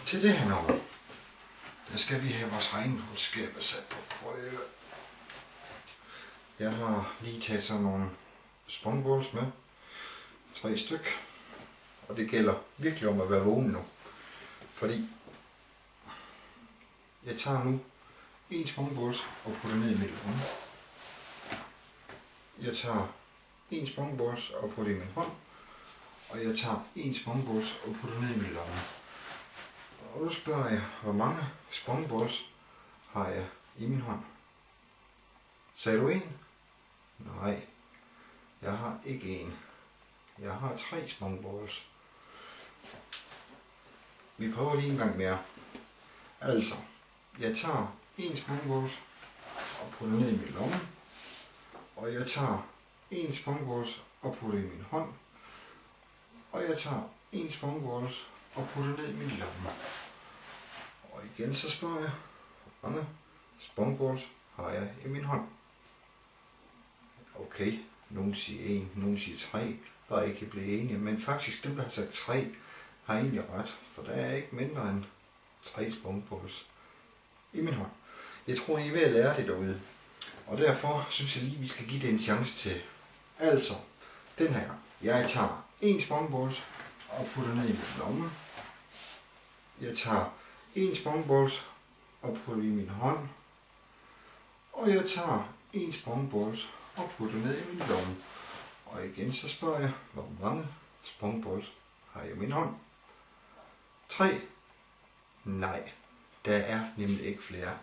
Til det her nummer, der skal vi have vores regnbueskaber sat på prøve. Jeg har lige taget sådan nogle spongballs med, 3 styk, og det gælder virkelig om at være vågen nu, fordi jeg tager nu en spongballs og putter ned i mit lomme. Jeg tager en spongballs og putter i min hånd, og jeg tager en spongballs og putter ned i min lomme. Og nu spørger jeg, hvor mange spongballs har jeg i min hånd? Sagde du en? Nej, jeg har ikke en. Jeg har 3 spongballs. Vi prøver lige en gang mere. Altså, jeg tager en spongballs og putter ned i min lomme. Og jeg tager en spongballs og putter i min hånd. Og jeg tager en spongballs og putter ned i min lomme. Og igen så spørger jeg, hvor mange spongballs har jeg i min hånd? Okay, nogen siger 1, nogen siger 3, bare ikke blive enige, men faktisk dem der har sagt 3, har egentlig ret, for der er ikke mindre end 3 spongballs i min hånd. Jeg tror, I er ved at lære det derude, og derfor synes jeg lige, vi skal give det en chance til. Altså, den her, jeg tager 1 spongballs og putter ned i min lomme. Jeg tager 1 spongballs og putter i min hånd. Og jeg tager 1 spongballs og putter ned i min lomme. Og igen så spørger jeg, hvor mange spongballs har jeg i min hånd? 3? Nej, der er nemlig ikke flere.